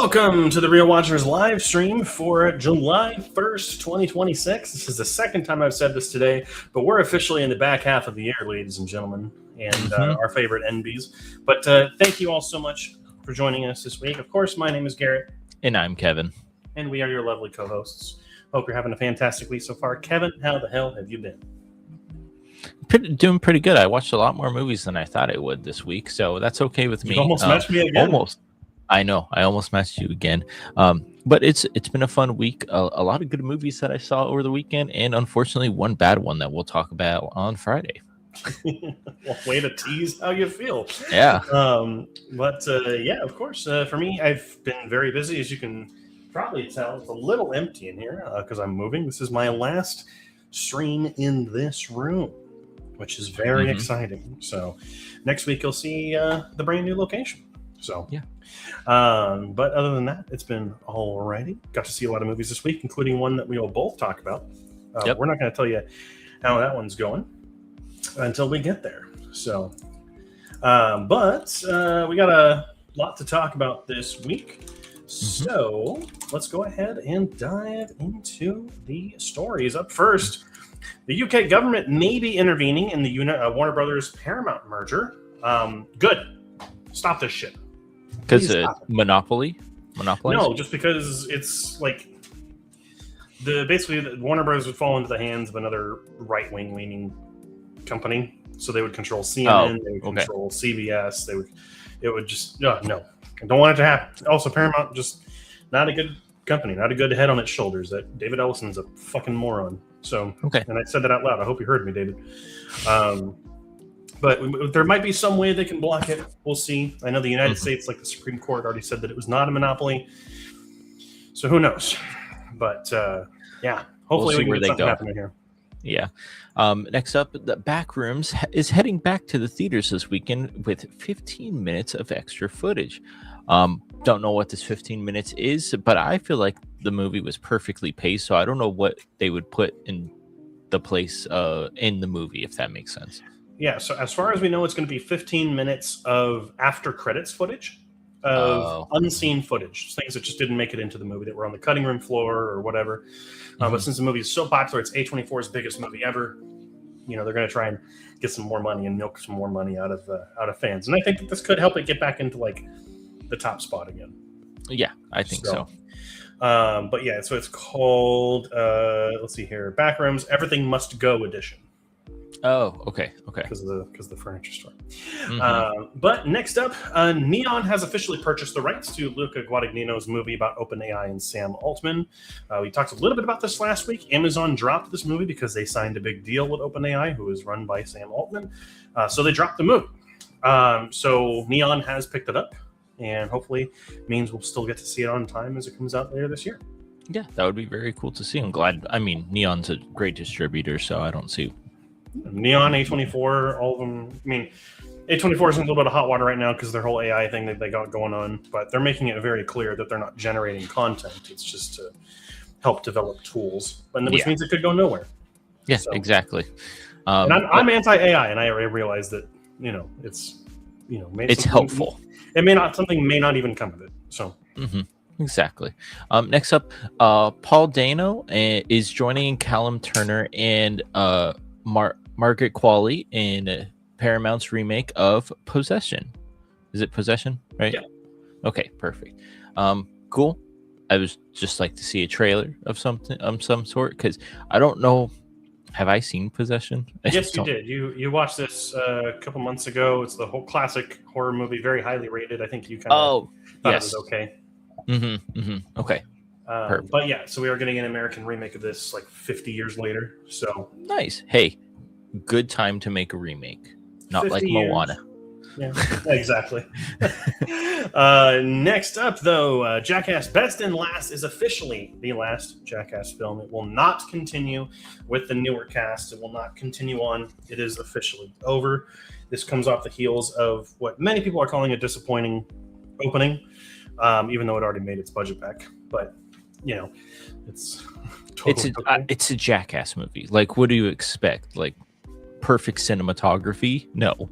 Welcome to the Real Watchers live stream for July 1st, 2026. This is the second time I've said this today, but we're officially in the back half of the year, ladies and gentlemen, and our favorite NBs. But thank you all so much for joining us this week. Of course, my name is Garrett. And I'm Kevin. And we are your lovely co-hosts. Hope you're having a fantastic week so far. Kevin, how the hell have you been? Doing pretty good. I watched a lot more movies than I thought I would this week, so that's okay with me. You almost matched me again. Almost. I know. I almost matched you again. But it's been a fun week. A lot of good movies that I saw over the weekend, and unfortunately, one bad one that we'll talk about on Friday. Well, way to tease how you feel. Yeah. Yeah, of course. For me, I've been very busy, as you can probably tell. It's a little empty in here because I'm moving. This is my last stream in this room, which is very exciting. So next week you'll see the brand new location. So yeah. But other than that, it's been all righty. Got to see a lot of movies this week, including one that we will both talk about. We're not going to tell you how that one's going until we get there. So, but we got a lot to talk about this week. So let's go ahead and dive into the stories. Up first, the UK government may be intervening in the Warner Brothers Paramount merger. Good. Stop this shit. Because monopoly? No, just because it's like basically Warner Brothers would fall into the hands of another right-wing leaning company. So they would control CNN, they would control CBS, it would just no. I don't want it to happen. Also, Paramount just not a good company, not a good head on its shoulders. That David Ellison's a fucking moron. So and I said that out loud. I hope you heard me, David. But there might be some way they can block it. We'll see. I know the United States, like the Supreme Court, already said that it was not a monopoly. So who knows? But yeah, hopefully we can get something happening here. Yeah. Next up, the Backrooms is heading back to the theaters this weekend with 15 minutes of extra footage. Don't know what this 15 minutes is, but I feel like the movie was perfectly paced, so I don't know what they would put in the place in the movie, if that makes sense. Yeah, so as far as we know, it's going to be 15 minutes of after credits footage of unseen footage, things that just didn't make it into the movie that were on the cutting room floor or whatever. But since the movie is so popular, it's A24's biggest movie ever. You know, they're going to try and get some more money and milk some more money out of fans. And I think that this could help it get back into like the top spot again. Yeah, I think so. But yeah, so it's called, let's see here, Backrooms Everything Must Go Edition. Oh, okay. Because of the furniture store. But next up, Neon has officially purchased the rights to Luca Guadagnino's movie about OpenAI and Sam Altman. We talked a little bit about this last week. Amazon dropped this movie because they signed a big deal with OpenAI, who is run by Sam Altman. So they dropped the movie. So Neon has picked it up, and hopefully means we'll still get to see it on time as it comes out later this year. Yeah, that would be very cool to see. I'm glad. I mean, Neon's a great distributor, so I don't see... Neon, A24, all of them. I mean, A24 is in a little bit of hot water right now because their whole AI thing that they got going on, but they're making it very clear that they're not generating content. It's just to help develop tools, which means it could go nowhere. Yeah, exactly. And I'm anti-AI, and I realize that it's it's helpful. Something may not even come of it. So. Exactly. Next up, Paul Dano is joining Callum Turner and Margaret Qualley in Paramount's remake of Possession. Is it Possession? Right? Yeah. Okay, perfect. Cool. I would just like to see a trailer of something some sort, because I don't know. Have I seen Possession? Yes, you did. You watched this a couple months ago. It's the whole classic horror movie, very highly rated. I think you kind of thought it was okay. Okay. But yeah, so we are getting an American remake of this like 50 years later. So nice. Hey, good time to make a remake. Not like Moana. Yeah, exactly. Next up, though, Jackass Best and Last is officially the last Jackass film. It will not continue with the newer cast. It will not continue on. It is officially over. This comes off the heels of what many people are calling a disappointing opening, even though it already made its budget back. But it's totally it's a Jackass movie. Like, what do you expect? Like, perfect cinematography? No.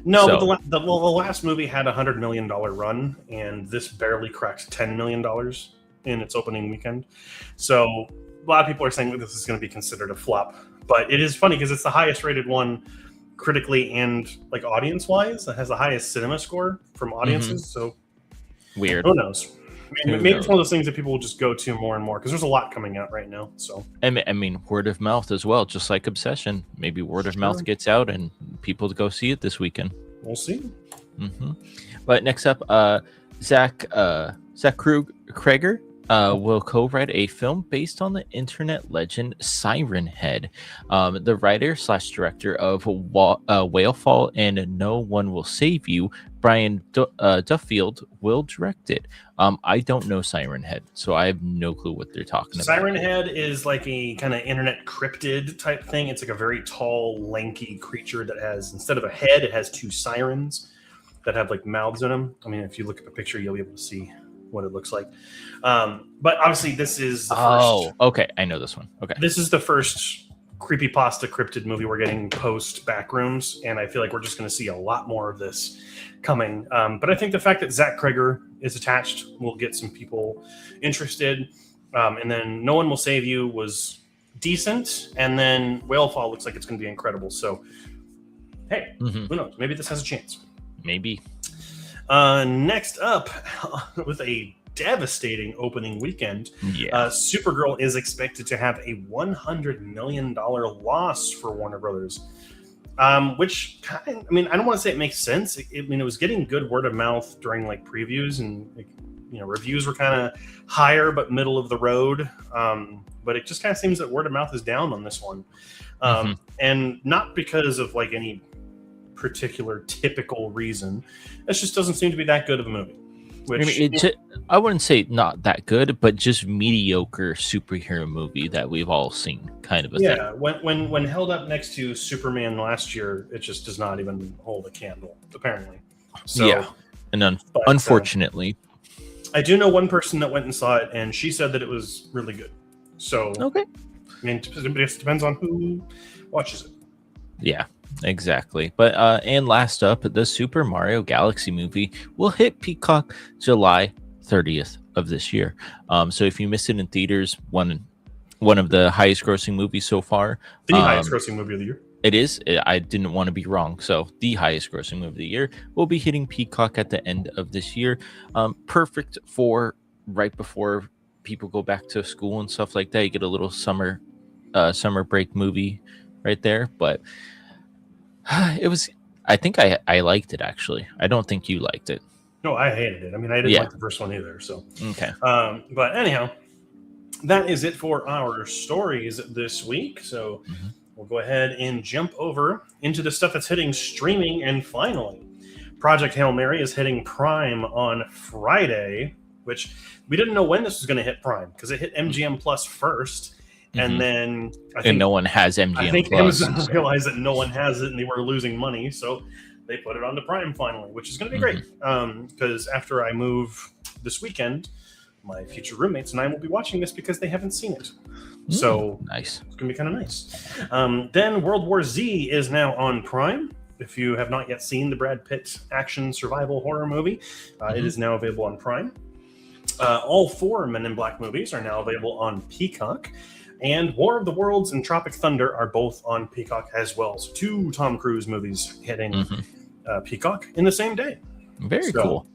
No, So but the last movie had $100 million run, and this barely cracked $10 million in its opening weekend. So a lot of people are saying that this is going to be considered a flop. But it is funny because it's the highest rated one critically and like audience wise. It has the highest cinema score from audiences. So weird. who knows? I mean, Who maybe knows? it's one of those things that people will just go to more and more because there's a lot coming out right now. So I mean, word of mouth as well, just like Obsession. Maybe word of mouth gets out and people go see it this weekend. we'll see. But next up, Zach Kreger will co-write a film based on the internet legend Siren Head. The writer / director of Whalefall and No One Will Save You, Brian Duffield, will direct it. I don't know Siren Head, so I have no clue what they're talking about. Siren Head is like a kind of internet cryptid type thing. It's like a very tall, lanky creature that has, instead of a head, it has two sirens that have like mouths in them. I mean, if you look at the picture, you'll be able to see what it looks like. But obviously, this is the first. Okay, I know this one. Okay, this is the first creepypasta cryptid movie we're getting post Backrooms, and I feel like we're just going to see a lot more of this coming. But I think the fact that Zach Kreger is attached will get some people interested. And then No One Will Save You was decent, and then Whalefall looks like it's going to be incredible. So, hey, who knows? Maybe this has a chance. Maybe. Next up, with a devastating opening weekend, Supergirl is expected to have a $100 million loss for Warner Brothers. Which I don't want to say it makes sense. It was getting good word of mouth during like previews, and reviews were kind of higher but middle of the road. But it just kind of seems that word of mouth is down on this one, and not because of like any particular typical reason. It just doesn't seem to be that good of a movie. Which I wouldn't say not that good, but just mediocre superhero movie that we've all seen, kind of a thing. Yeah, when held up next to Superman last year, it just does not even hold a candle, apparently. So, yeah, and unfortunately, I do know one person that went and saw it, and she said that it was really good. So, okay. I mean, it just depends on who watches it. Yeah. Exactly. But and last up, the Super Mario Galaxy movie will hit Peacock July 30th of this year. So if you missed it in theaters, one of the highest grossing movies so far. The highest grossing movie of the year. It is. I didn't want to be wrong. So the highest grossing movie of the year will be hitting Peacock at the end of this year. Perfect for right before people go back to school and stuff like that. You get a little summer break movie right there. But it was. I think I liked it, actually. I don't think you liked it. No, I hated it. I mean, I didn't like the first one either. So okay. But anyhow, that is it for our stories this week. So we'll go ahead and jump over into the stuff that's hitting streaming. And finally, Project Hail Mary is hitting Prime on Friday, which we didn't know when this was going to hit Prime because it hit MGM Plus first. And then I think no one has MGM I think Plus. Amazon realized that no one has it and they were losing money, so they put it on the Prime finally, which is going to be great. Because after I move this weekend, my future roommates and I will be watching this because they haven't seen it. So nice. It's going to be kind of nice. Then World War Z is now on Prime. If you have not yet seen the Brad Pitt action survival horror movie, it is now available on Prime. All 4 Men in Black movies are now available on Peacock. And War of the Worlds and Tropic Thunder are both on Peacock as well. So 2 Tom Cruise movies hitting Peacock in the same day. Very cool.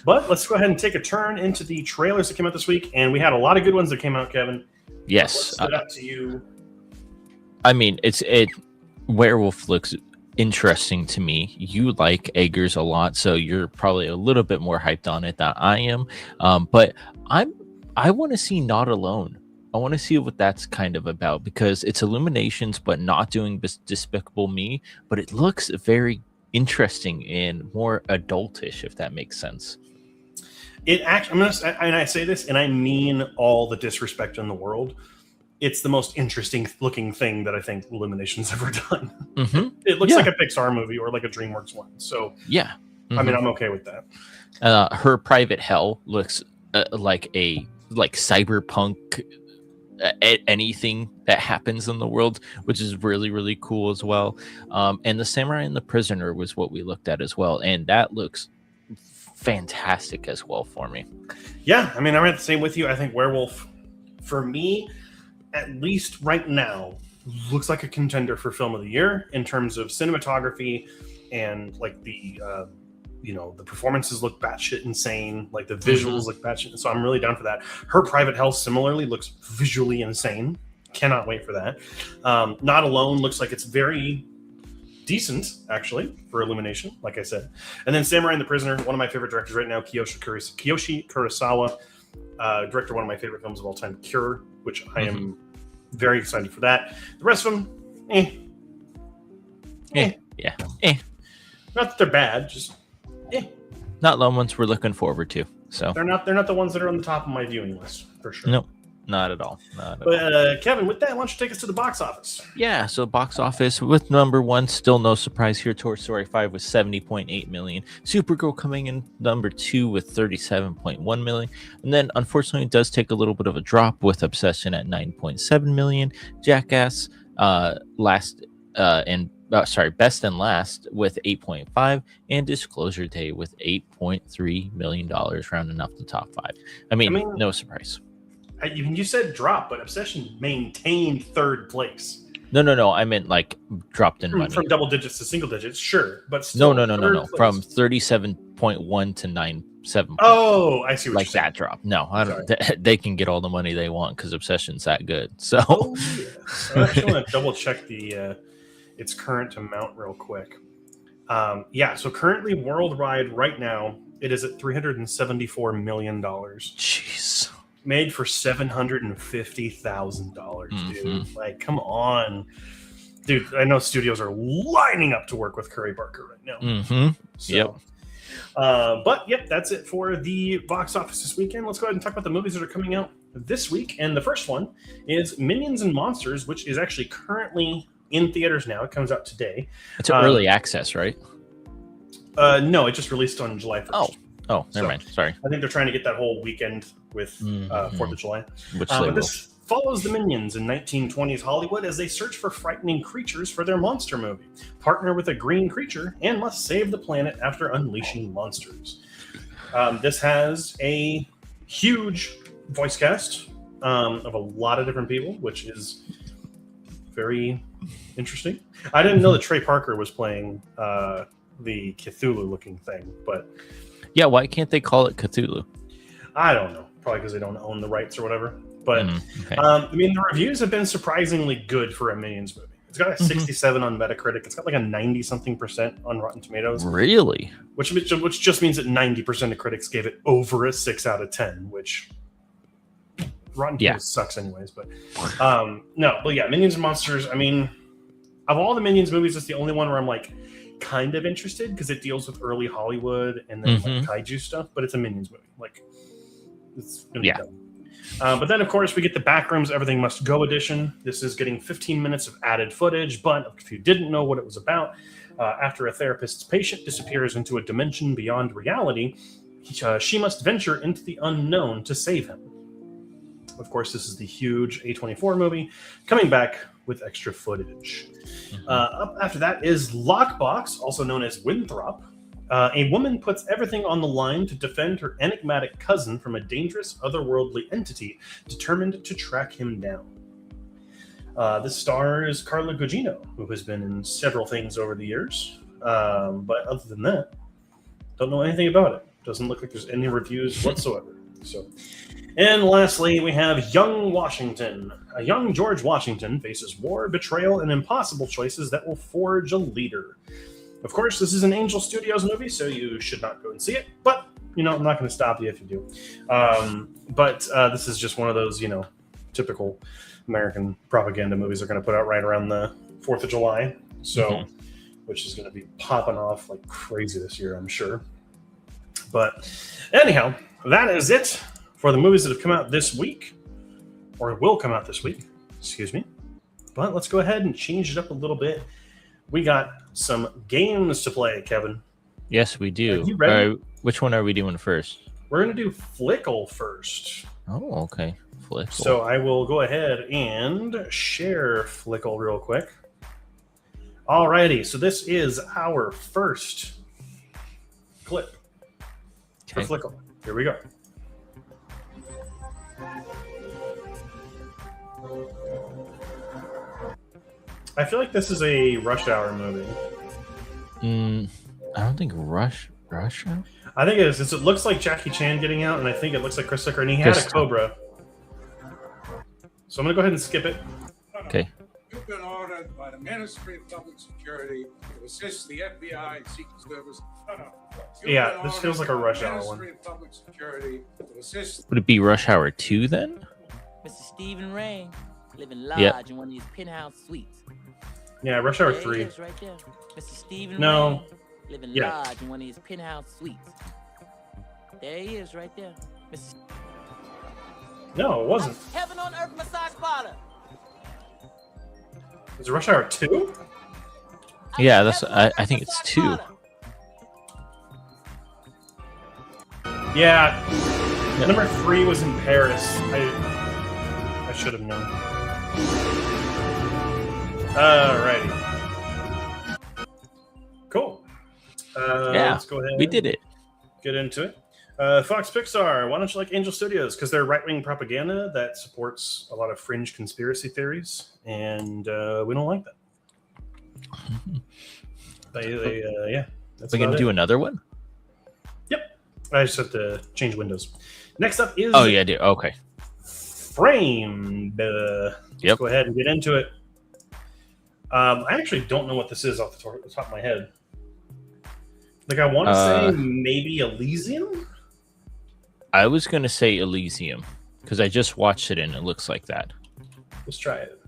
But let's go ahead and take a turn into the trailers that came out this week. And we had a lot of good ones that came out, Kevin. Yes. What stood out to you? I mean, Werewolf looks interesting to me. You like Eggers a lot, so you're probably a little bit more hyped on it than I am. But I want to see Not Alone. I want to see what that's kind of about because it's Illuminations, but not doing Despicable Me. But it looks very interesting and more adultish, if that makes sense. It actually, and I say this, and I mean all the disrespect in the world. It's the most interesting looking thing that I think Illumination's ever done. It looks like a Pixar movie or like a DreamWorks one. So yeah, I mean, I'm okay with that. Her Private Hell looks like cyberpunk anything that happens in the world, which is really, really cool as well. And the Samurai and the Prisoner was what we looked at as well, and that looks fantastic as well for me. Yeah, I mean, I'm at the same with you. I think Werewolf, for me, at least right now, looks like a contender for Film of the Year in terms of cinematography and like the the performances look batshit insane, like the visuals look batshit. So I'm really down for that. Her Private Health similarly looks visually insane. Cannot wait for that. Not Alone looks like it's very decent, actually, for Illumination, like I said. And then Samurai and the Prisoner, one of my favorite directors right now, Kiyoshi Kurosawa, director of one of my favorite films of all time, Cure, which I am very excited for that. The rest of them, Yeah. Not that they're bad, just Not the ones we're looking forward to. So they're not the ones that are on the top of my viewing list, for sure. Nope. Not at all. But Kevin, with that, why don't you take us to the box office? Yeah, so box office with number one, still no surprise here. Toy Story 5 with 70.8 million. Supergirl coming in number 2 with 37.1 million. And then, unfortunately, it does take a little bit of a drop with Obsession at 9.7 million. Jackass Best and Last with 8.5, and Disclosure Day with $8.3 million, rounding up the top 5. I mean, no surprise. You said drop, but Obsession maintained third place. No. I meant like dropped in money. From double digits to single digits, sure. But still No. From 37.1 to 9.7. Oh, I see what like you're that drop. No, I don't. They can get all the money they want because Obsession's that good. So, I actually want to double check its current amount real quick. So currently worldwide right now, it is at $374 million. Jeez. Made for $750,000, dude. Like, come on. Dude, I know studios are lining up to work with Curry Barker right now. Yep. But, that's it for the box office this weekend. Let's go ahead and talk about the movies that are coming out this week. And the first one is Minions and Monsters, which is actually currently in theaters now. It comes out today. It's an early access, right? No, it just released on July 1st. Oh, never mind. Sorry. I think they're trying to get that whole weekend with 4th of July. Which they will. This follows the Minions in 1920s Hollywood as they search for frightening creatures for their monster movie, partner with a green creature, and must save the planet after unleashing monsters. This has a huge voice cast of a lot of different people, which is very interesting. I didn't know that Trey Parker was playing the Cthulhu-looking thing, but... Yeah, why can't they call it Cthulhu? I don't know. Probably because they don't own the rights or whatever. But, okay. The reviews have been surprisingly good for a Minions movie. It's got a 67 on Metacritic. It's got like a 90-something% on Rotten Tomatoes. Really? Which just means that 90% of critics gave it over a 6 out of 10, which Rotten Tomatoes sucks anyways. But Minions and Monsters, I mean, of all the Minions movies, it's the only one where I'm like, kind of interested because it deals with early Hollywood and then like kaiju stuff, but it's a Minions movie. Like, it's gonna be done. But then, of course, we get the Backrooms Everything Must Go edition. This is getting 15 minutes of added footage, but if you didn't know what it was about, after a therapist's patient disappears into a dimension beyond reality, she must venture into the unknown to save him. Of course, this is the huge A24 movie coming back with extra footage. Up after that is Lockbox, also known as Winthrop. A woman puts everything on the line to defend her enigmatic cousin from a dangerous otherworldly entity determined to track him down. This stars Carla Gugino, who has been in several things over the years. But other than that, don't know anything about it. Doesn't look like there's any reviews whatsoever. And lastly, we have Young Washington. A young George Washington faces war, betrayal, and impossible choices that will forge a leader. Of course, this is an Angel Studios movie, so you should not go and see it. But, I'm not going to stop you if you do. But this is just one of those, typical American propaganda movies they're going to put out right around the 4th of July. So, which is going to be popping off like crazy this year, I'm sure. But anyhow, that is it for the movies that have come out this week, or will come out this week, excuse me. But let's go ahead and change it up a little bit. We got some games to play, Kevin. Yes, we do. Are you ready? Which one are we doing first? We're going to do Flickle first. Oh, okay. Flickle. So I will go ahead and share Flickle real quick. Alrighty, so this is our first clip for Flickle. Here we go. I feel like this is a Rush Hour movie. I don't think Rush Hour? I think it is. It looks like Jackie Chan getting out, and I think it looks like Chris Tucker, and he had a cobra. So I'm going to go ahead and skip it. Okay. You've been ordered by the Ministry of Public Security to assist the FBI and Secret Service. Yeah, this feels like a Rush Hour one. Ministry of Public Security to assist. Would it be Rush Hour 2 then? Mr. Stephen Ray living large in one of these penthouse suites. Yeah, Rush Hour 3. There he is right there. Mr. Stephen No. Ray living large in one of these penthouse suites. There he is right there. Mr. No, it wasn't. Heaven on Earth massage parlor. Is it Rush Hour 2? Yeah, that's. I think it's 2. Yeah. Number 3 was in Paris. I should have known. Alrighty. Cool. Yeah, let's go ahead. We did it. Get into it. Fox Pixar, why don't you like Angel Studios? Because they're right-wing propaganda that supports a lot of fringe conspiracy theories, and we don't like that. Yeah. We're going to do another one? Yep. I just have to change windows. Next up is... Oh, yeah, I do. Okay. Framed. Yep. Let's go ahead and get into it. I actually don't know what this is off the top of my head. Like, I want to say maybe Elysium? I was going to say Elysium, because I just watched it and it looks like that. Let's try it.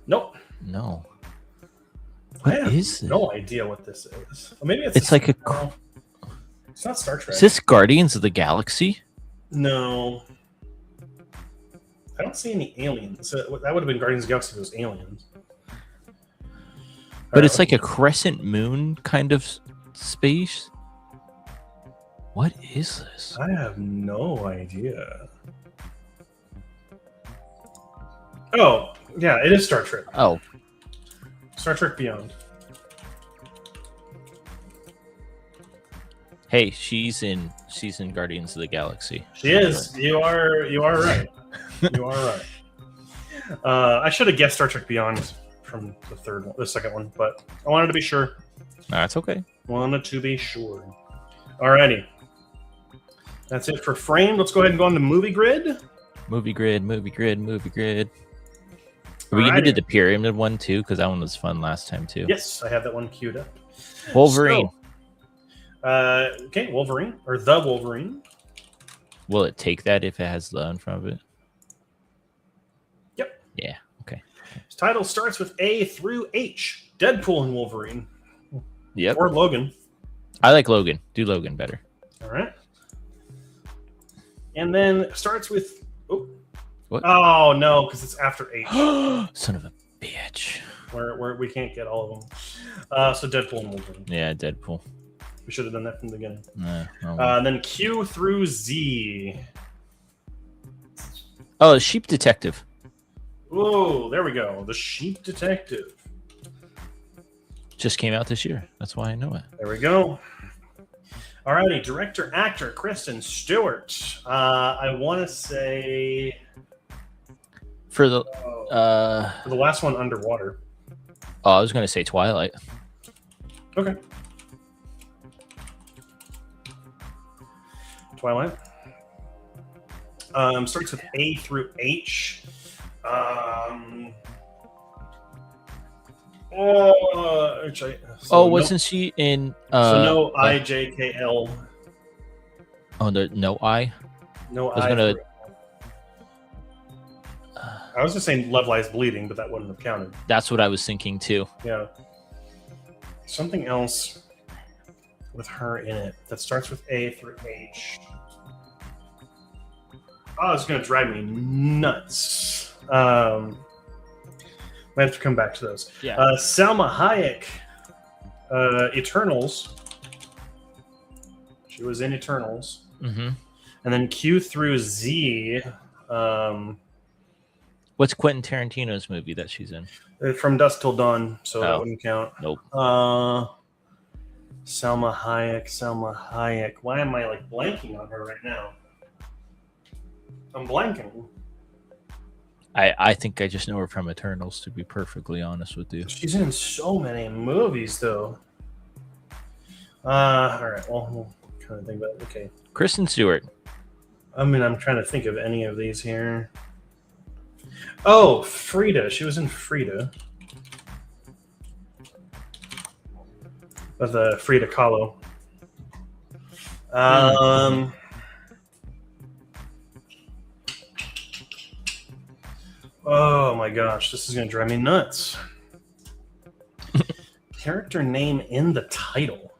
Nope. No. I have this? No idea what this is. Or maybe it's like a... It's not Star Trek. Is this Guardians of the Galaxy? No. I don't see any aliens. That would have been Guardians of the Galaxy if it was aliens. But it's like a crescent moon kind of space. What is this? I have no idea. Oh, yeah, it is Star Trek. Oh. Star Trek Beyond. Hey, she's in Guardians of the Galaxy. She is. You are right. You are right. I should have guessed Star Trek Beyond from the second one, but I wanted to be sure. That's okay. Wanted to be sure. Alrighty. That's it for Framed. Let's go ahead and go on to Movie Grid. Movie Grid. Are we going to do the pyramid one too? Because that one was fun last time too. Yes, I have that one queued up. Wolverine. So, okay, Wolverine, or the Wolverine. Will it take that if it has the in front of it? Yep. Yeah, okay. His title starts with A through H. Deadpool and Wolverine. Yep. Or Logan. I like Logan. Do Logan better. All right. And then starts with... What? Oh, no, because it's after H. Son of a bitch. Where we can't get all of them. So Deadpool and Wolverine. Yeah, Deadpool. We should have done that from the beginning. No. And then Q through Z. Oh, Sheep Detective. Oh, there we go. The Sheep Detective. Just came out this year. That's why I know it. There we go. Alrighty, director, actor, Kristen Stewart. I want to say... For the last one, Underwater. Oh, I was going to say Twilight. Okay. Twilight. Starts with A through H. Wasn't she in? So no I, J, K, L. Oh, no I. No I. I was just saying Love Lies Bleeding, but that wouldn't have counted. That's what I was thinking too. Yeah. Something else with her in it that starts with A through H. Oh, it's going to drive me nuts. I have to come back to those. Yeah. Salma Hayek, Eternals. She was in Eternals. Mm-hmm. And then Q through Z. What's Quentin Tarantino's movie that she's in? From Dusk Till Dawn, so that Oh. wouldn't count. Nope. Salma Hayek. Why am I like blanking on her right now? I'm blanking. I think I just know her from Eternals, to be perfectly honest with you. She's in so many movies, though. All right. Well, we'll kind of think about it. Okay. Kristen Stewart. I mean, I'm trying to think of any of these here. Oh, Frida. She was in Frida. With Frida Kahlo. Oh my gosh, this is going to drive me nuts. Character name in the title.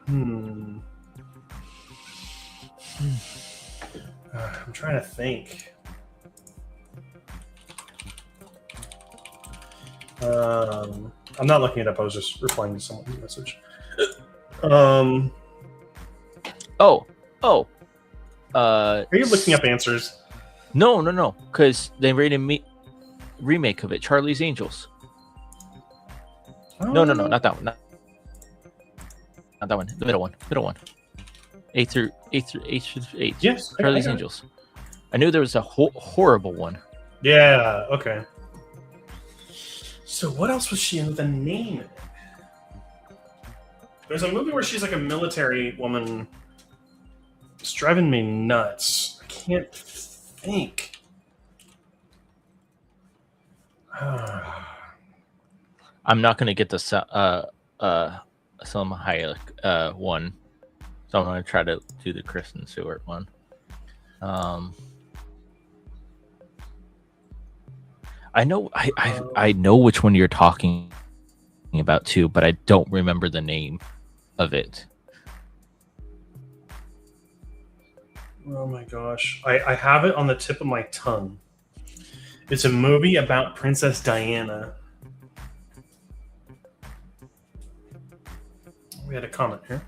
I'm trying to think. I'm not looking it up. I was just replying to someone's message. Are you looking up answers? No. Because they made a remake of it, Charlie's Angels. No, not that one. Not that one. The middle one. 8 through 8. Yes, Charlie's Angels. I knew there was a horrible one. Yeah. Okay. So what else was she in with a name in it? There's a movie where she's like a military woman. It's driving me nuts. I can't think. I'm not going to get the Salma Hayek one, so I'm going to try to do the Kristen Stewart one. I know I know which one you're talking about too, but I don't remember the name of it. Oh my gosh. I have it on the tip of my tongue. It's a movie about Princess Diana. We had a comment here.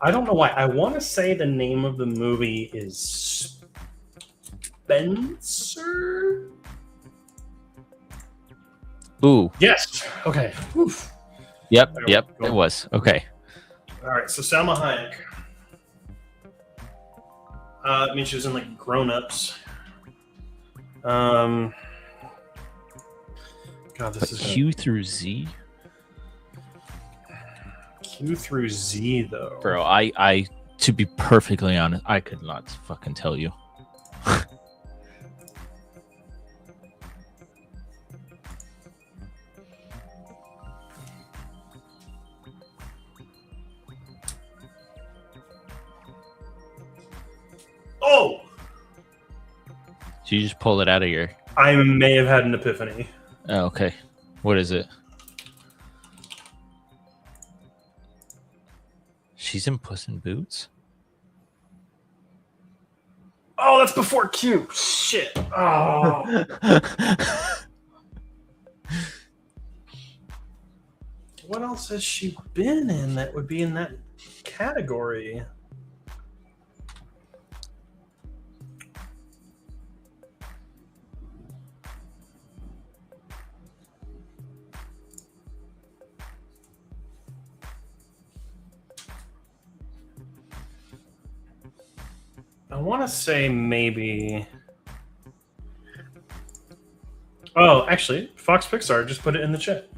I don't know why. I want to say the name of the movie is Spencer? Ooh. Yes. Okay. Oof. Yep. It was. Okay. All right. So Salma Hayek. I mean, she was in like Grown Ups. God, this is Q through Z. Q through Z though. Bro, I to be perfectly honest, I could not fucking tell you. Oh! So you just pull it out of your... I may have had an epiphany. Oh, okay. What is it? She's in Puss in Boots? Oh, that's before Q. Shit. Oh. What else has she been in that would be in that category? I want to say maybe... Oh, actually, Fox Pixar just put it in the chat.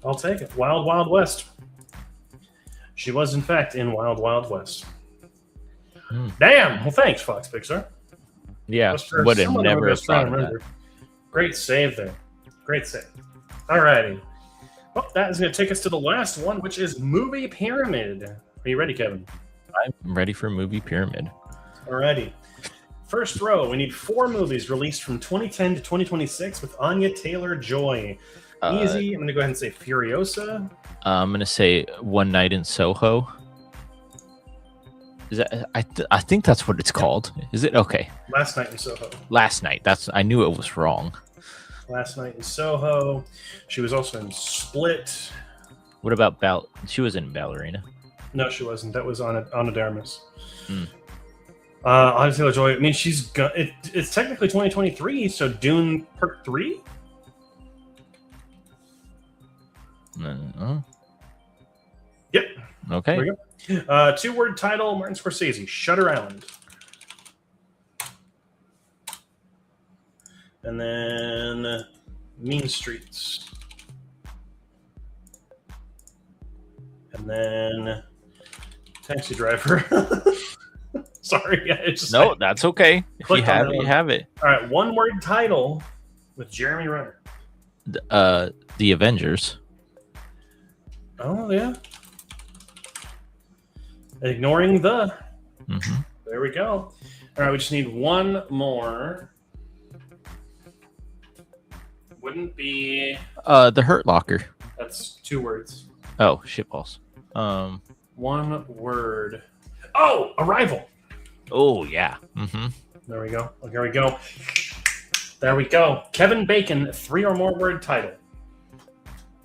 I'll take it. Wild Wild West. She was, in fact, in Wild Wild West. Damn! Well, thanks, Fox Pixar. Yeah, would have never thought of that. Great save there. Great save. Alrighty. Well, that is going to take us to the last one, which is Movie Pyramid. Are you ready, Kevin? I'm ready for Movie Pyramid. Alrighty. First row, we need 4 movies released from 2010 to 2026 with Anya Taylor-Joy. Easy. I'm going to go ahead and say Furiosa. I'm going to say One Night in Soho. Is that I think that's what it's called. Is it? Okay. Last Night in Soho. Last Night. I knew it was wrong. Last Night in Soho. She was also in Split. What about she was in Ballerina. No, she wasn't. That was Ana Darmus. Hmm. Anya Taylor-Joy. I mean, it's technically 2023, so Dune Part 3? Yep. Okay. There we go. 2-word title, Martin Scorsese, Shutter Island. And then Mean Streets. And then Taxi Driver. Sorry, that's okay. If you have it, you have it. All right, 1-word title with Jeremy Renner. The Avengers. Oh yeah. Ignoring the. Mm-hmm. There we go. All right, we just need one more. Wouldn't be. The Hurt Locker. That's 2 words. Oh, shitballs. 1 word. Oh, Arrival. Oh yeah. Mm-hmm. There we go. Oh, here we go. There we go. Kevin Bacon, 3 or more word title.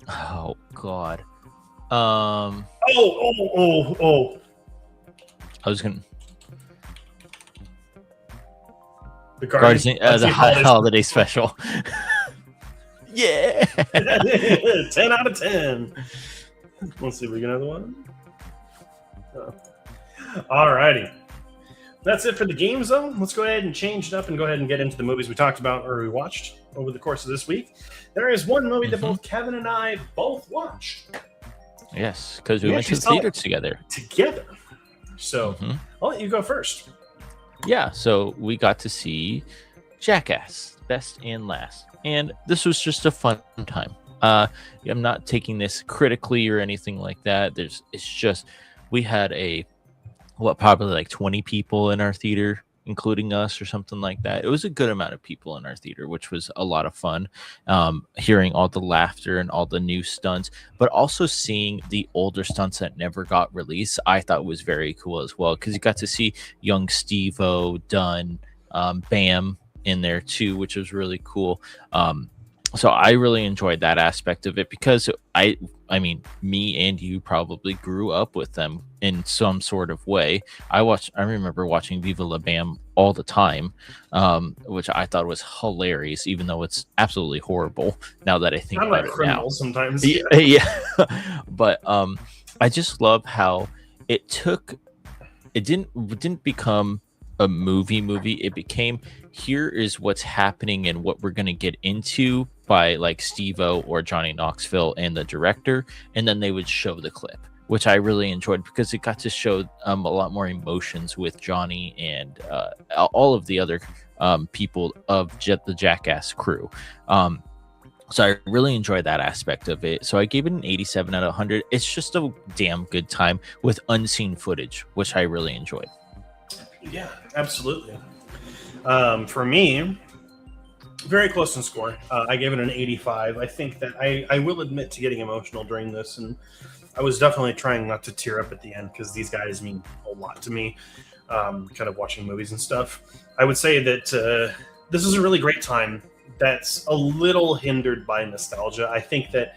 Oh God. Oh. I was gonna. The Guardians. The holiday special. Yeah. 10 out of 10. Let's see if we get another one. All righty. That's it for the game zone. Let's go ahead and change it up and go ahead and get into the movies we talked about or we watched over the course of this week. There is one movie that both Kevin and I both watched. Yes, because we went to the theater together. So I'll let you go first. Yeah, so we got to see Jackass, Best and Last. And this was just a fun time. I'm not taking this critically or anything like that. It's just, we had probably like 20 people in our theater, including us or something like that. It was a good amount of people in our theater, which was a lot of fun. Hearing all the laughter and all the new stunts, but also seeing the older stunts that never got released, I thought was very cool as well, because you got to see young Steve-O, Dunn, Bam in there too, which was really cool. So I really enjoyed that aspect of it, because I mean, me and you probably grew up with them in some sort of way. I remember watching Viva La Bam all the time, which I thought was hilarious, even though it's absolutely horrible now that I think about it now. Sometimes. Yeah. But I just love how it didn't become a movie. It became, here is what's happening and what we're going to get into by like Steve-O or Johnny Knoxville and the director, and then they would show the clip, which I really enjoyed, because it got to show a lot more emotions with Johnny and all of the other people of the Jackass crew. So I really enjoyed that aspect of it. So I gave it an 87 out of 100. It's just a damn good time with unseen footage, which I really enjoyed. Yeah, absolutely. For me, very close in score. I gave it an 85. I think that I will admit to getting emotional during this, and I was definitely trying not to tear up at the end, because these guys mean a lot to me, kind of watching movies and stuff. I would say that this is a really great time that's a little hindered by nostalgia. I think that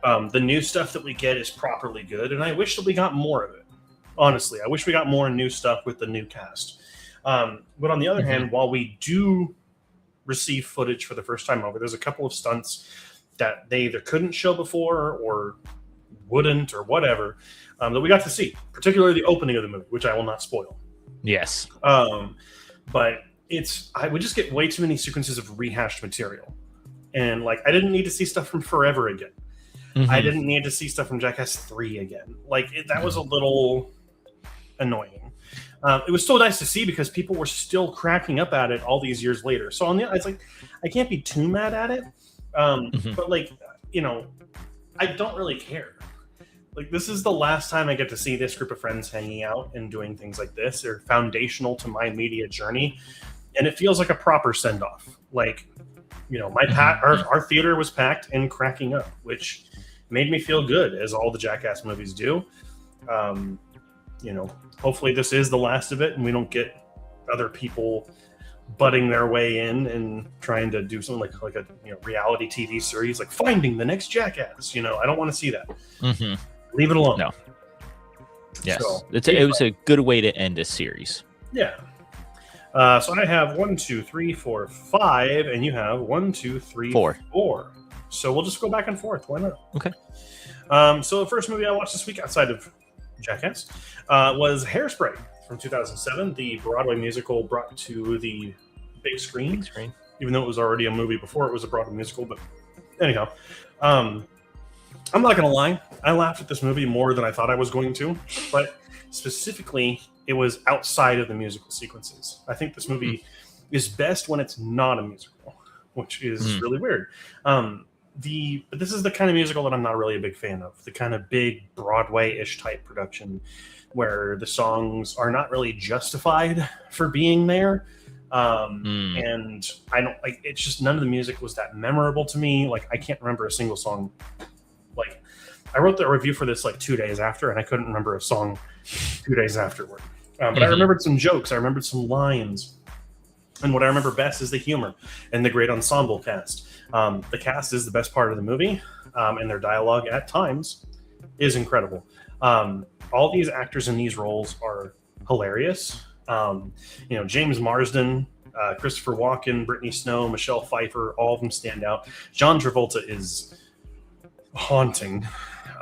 the new stuff that we get is properly good, and I wish that we got more of it. Honestly, I wish we got more new stuff with the new cast. But on the other hand, while we do receive footage for the first time over, there's a couple of stunts that they either couldn't show before or wouldn't or whatever, that we got to see, particularly the opening of the movie, which I will not spoil. Yes. But I would just get way too many sequences of rehashed material. And like, I didn't need to see stuff from Forever again. I didn't need to see stuff from Jackass 3 again. Like, that was a little annoying. It was still nice to see, because people were still cracking up at it all these years later. So it's like, I can't be too mad at it. But like, I don't really care. Like, this is the last time I get to see this group of friends hanging out and doing things like this. They're foundational to my media journey, and it feels like a proper send-off. Like, our theater was packed and cracking up, which made me feel good, as all the Jackass movies do. hopefully this is the last of it, and we don't get other people butting their way in and trying to do something like a reality TV series, like finding the next jackass. I don't want to see that. Mm-hmm. Leave it alone. No. Yes, So, it was a good way to end a series. Yeah. So I have 1, 2, 3, 4, 5, and you have 1, 2, 3, 4. So we'll just go back and forth. Why not? Okay. So the first movie I watched this week outside of Jackass was Hairspray from 2007, the Broadway musical brought to the big screen. Even though it was already a movie before it was a Broadway musical. But anyhow, I'm not going to lie. I laughed at this movie more than I thought I was going to. But specifically, it was outside of the musical sequences. I think this movie is best when it's not a musical, which is really weird. But this is the kind of musical that I'm not really a big fan of. The kind of big Broadway-ish type production where the songs are not really justified for being there. And I don't like, it's just none of the music was that memorable to me. Like, I can't remember a single song. Like, I wrote the review for this like 2 days after, and I couldn't remember a song 2 days afterward. But I remembered some jokes. I remembered some lines. And what I remember best is the humor and the great ensemble cast. The cast is the best part of the movie, and their dialogue at times is incredible. All these actors in these roles are hilarious. James Marsden, Christopher Walken, Brittany Snow, Michelle Pfeiffer, all of them stand out. John Travolta is haunting.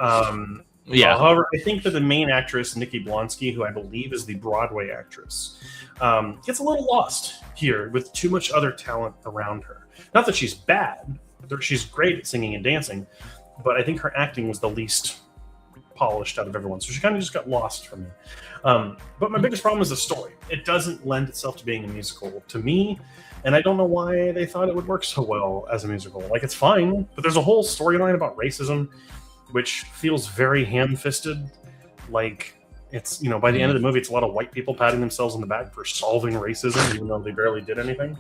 However, I think that the main actress, Nikki Blonsky, who I believe is the Broadway actress, gets a little lost here with too much other talent around her. Not that she's bad. She's great at singing and dancing, but I think her acting was the least polished out of everyone. So she kind of just got lost for me. But my biggest problem is the story. It doesn't lend itself to being a musical to me, and I don't know why they thought it would work so well as a musical. Like, it's fine, but there's a whole storyline about racism, which feels very ham-fisted. Like, it's, by the end of the movie, it's a lot of white people patting themselves on the back for solving racism, even though they barely did anything.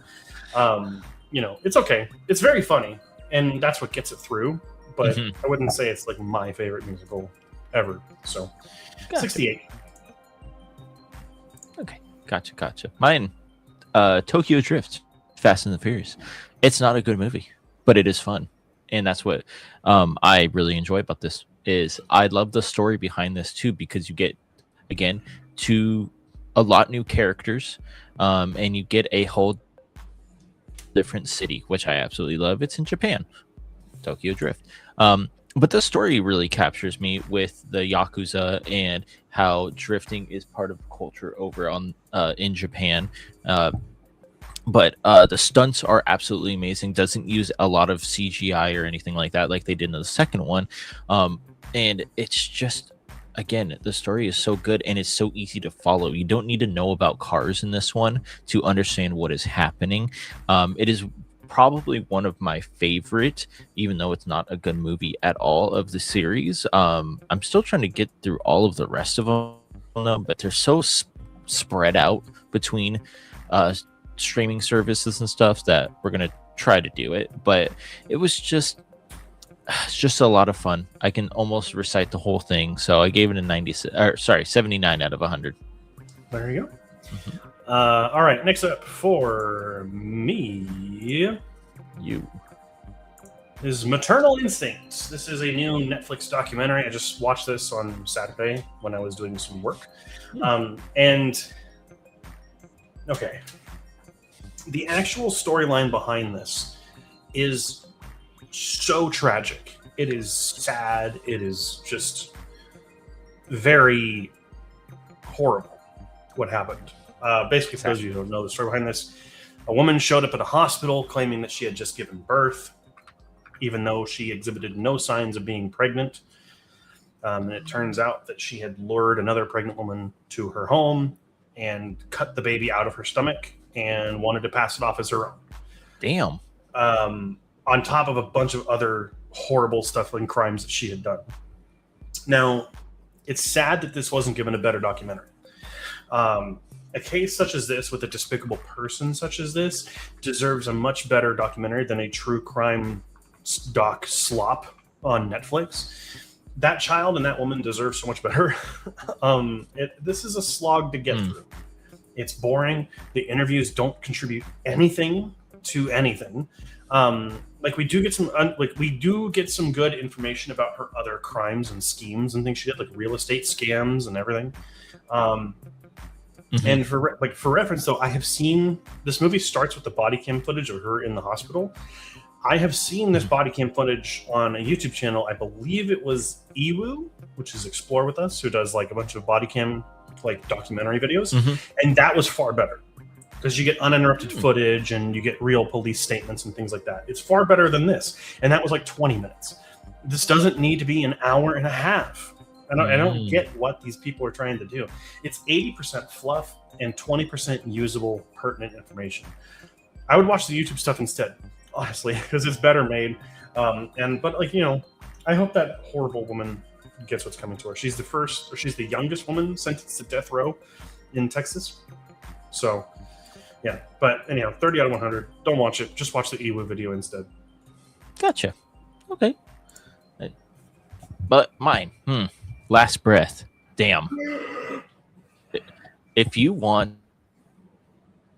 It's okay. It's very funny, and that's what gets it through. But I wouldn't say it's like my favorite musical ever. So, gotcha. 68. Okay, gotcha. Mine, Tokyo Drift, Fast and the Furious. It's not a good movie, but it is fun, and that's what I really enjoy about this. Is I love the story behind this too, because you get again to a lot new characters, and you get a whole different city, which I absolutely love. It's in Japan, Tokyo Drift. But the story really captures me with the Yakuza and how drifting is part of culture over on in Japan. But the stunts are absolutely amazing. Doesn't use a lot of CGI or anything like that, like they did in the second one. And it's just, again, the story is so good and it's so easy to follow. You don't need to know about cars in this one to understand what is happening. It is probably one of my favorite, even though it's not a good movie at all, of the series. I'm still trying to get through all of the rest of them, but they're so spread out between streaming services and stuff that we're gonna try to do it. But it's just a lot of fun. I can almost recite the whole thing, so I gave it 79 out of 100. There you go. All right, next up for me, is Maternal Instincts. This is a new Netflix documentary. I just watched this on Saturday when I was doing some work. Okay, the actual storyline behind this is so tragic. It is sad. It is just very horrible what happened. Basically, for those of you who don't know the story behind this, a woman showed up at a hospital claiming that she had just given birth, even though she exhibited no signs of being pregnant. And it turns out that she had lured another pregnant woman to her home and cut the baby out of her stomach and wanted to pass it off as her own. Damn. On top of a bunch of other horrible stuff and crimes that she had done. Now, it's sad that this wasn't given a better documentary. A case such as this, with a despicable person such as this, deserves a much better documentary than a true crime doc slop on Netflix. that child and that woman deserve so much better. This is a slog to get through. It's boring. The interviews don't contribute anything to anything. Like we do get some good information about her other crimes and schemes and things she did, like real estate scams and everything. And for reference, though, I have seen this movie starts with the body cam footage of her in the hospital. I have seen this body cam footage on a YouTube channel. I believe it was Iwu, which is Explore With Us, who does like a bunch of body cam like documentary videos, and that was far better because you get uninterrupted footage and you get real police statements and things like that. It's far better than this, and that was like 20 minutes. This doesn't need to be an hour and a half. I don't get what these people are trying to do. It's 80% fluff and 20% usable, pertinent information. I would watch the YouTube stuff instead, honestly, because it's better made. But like, you know, I hope that horrible woman gets what's coming to her. She's the youngest woman sentenced to death row in Texas. So, yeah. But anyhow, 30 out of 100. Don't watch it. Just watch the Iwu video instead. Gotcha. Okay. But mine. Last Breath. Damn. If you want,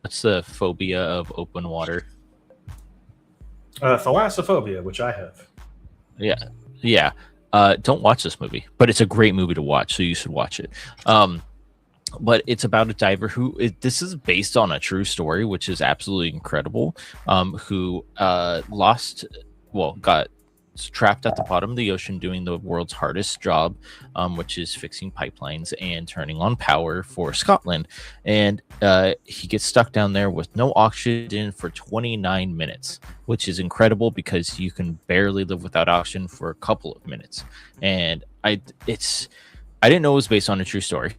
what's the phobia of open water? Thalassophobia, which I have. Yeah. Don't watch this movie, but it's a great movie to watch, so you should watch it. But it's about a diver this is based on a true story, which is absolutely incredible. Who got trapped at the bottom of the ocean doing the world's hardest job, which is fixing pipelines and turning on power for Scotland. And he gets stuck down there with no oxygen for 29 minutes, which is incredible because you can barely live without oxygen for a couple of minutes. And I didn't know it was based on a true story.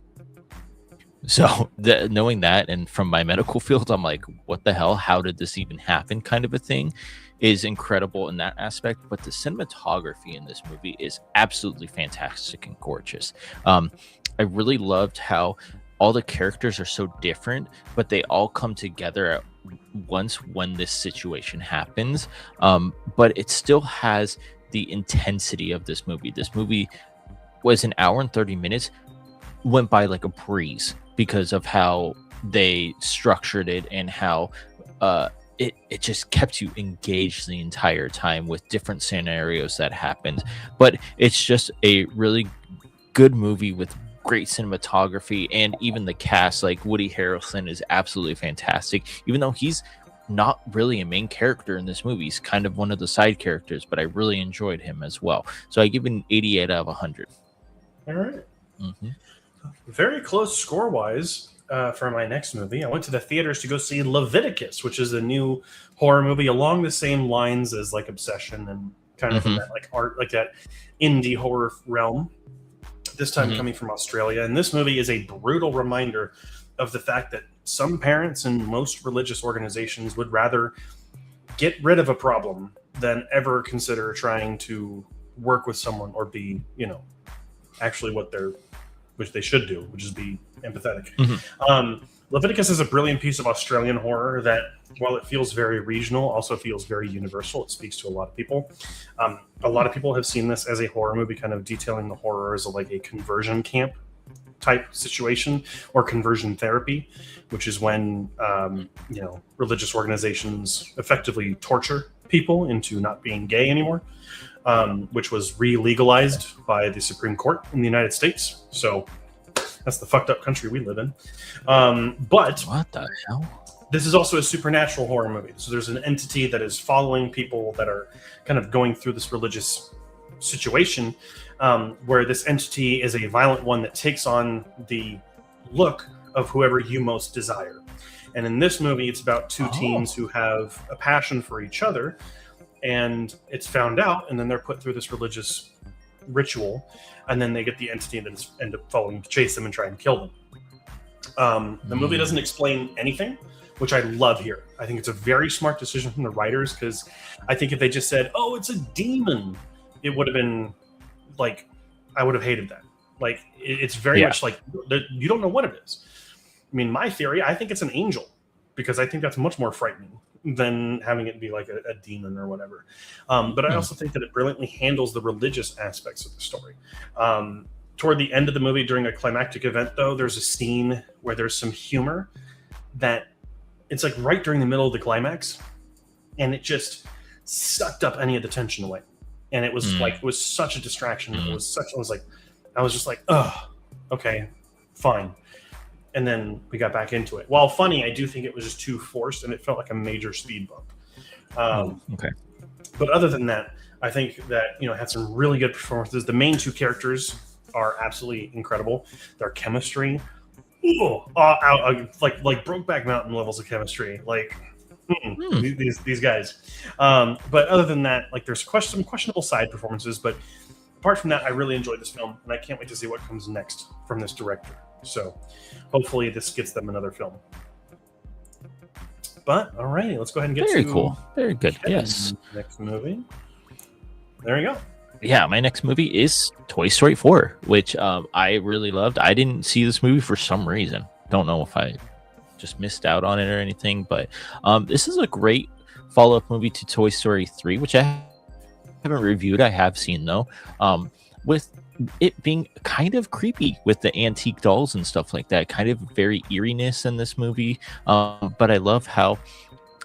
So knowing that, and from my medical field, I'm like, what the hell? How did this even happen? Kind of a thing is incredible in that aspect. But the cinematography in this movie is absolutely fantastic and gorgeous. I really loved how all the characters are so different, but they all come together at once when this situation happens. But it still has the intensity of this movie. This movie was an hour and 30 minutes, went by like a breeze because of how they structured it and how it just kept you engaged the entire time with different scenarios that happened. But it's just a really good movie with great cinematography, and even the cast, like Woody Harrelson is absolutely fantastic, even though he's not really a main character in this movie. He's kind of one of the side characters, but I really enjoyed him as well. So I give it an 88 out of 100. All right. Very close score-wise for my next movie. I went to the theaters to go see Leviticus, which is a new horror movie along the same lines as like Obsession and kind of in that like art, like that indie horror realm. This time coming from Australia. And this movie is a brutal reminder of the fact that some parents and most religious organizations would rather get rid of a problem than ever consider trying to work with someone or be, you know, actually which they should do, which is be empathetic. Leviticus is a brilliant piece of Australian horror that, while it feels very regional, also feels very universal. It speaks to a lot of people. A lot of people have seen this as a horror movie, kind of detailing the horror as like a conversion camp type situation or conversion therapy, which is when religious organizations effectively torture people into not being gay anymore. Which was re-legalized by the Supreme Court in the United States. So that's the fucked up country we live in. But what the hell? This is also a supernatural horror movie. So there's an entity that is following people that are kind of going through this religious situation, where this entity is a violent one that takes on the look of whoever you most desire. And in this movie, it's about two teens who have a passion for each other, and it's found out, and then they're put through this religious ritual, and then they get the entity that end up following to chase them and try and kill them. The movie doesn't explain anything, which I love here. I think it's a very smart decision from the writers, because I think if they just said, "Oh, it's a demon," it would have been like, I would have hated that. Like, it's very much like you don't know what it is. I mean, my theory, I think it's an angel, because I think that's much more frightening. than having it be like a demon or whatever. But I also think that it brilliantly handles the religious aspects of the story. Toward the end of the movie, during a climactic event, though, there's a scene where there's some humor that it's like right during the middle of the climax, and it just sucked up any of the tension away. And it was like, it was such a distraction. I was just like, oh, okay, fine. And then we got back into it. While funny, I do think it was just too forced, and it felt like a major speed bump. Okay. But other than that, I think that, you know, it had some really good performances. The main two characters are absolutely incredible. Their chemistry, like Brokeback Mountain levels of chemistry. Like these guys. But other than that, like there's some questionable side performances. But apart from that, I really enjoyed this film, and I can't wait to see what comes next from this director. So hopefully this gets them another film. But all right, let's go ahead and get Very to cool. Very good. Kevin's next movie. There you go. Yeah, my next movie is Toy Story 4, which I really loved. I didn't see this movie for some reason. Don't know if I just missed out on it or anything, but this is a great follow-up movie to Toy Story 3, which I haven't reviewed. I have seen, though, with it being kind of creepy with the antique dolls and stuff like that. Kind of very eeriness in this movie, but I love how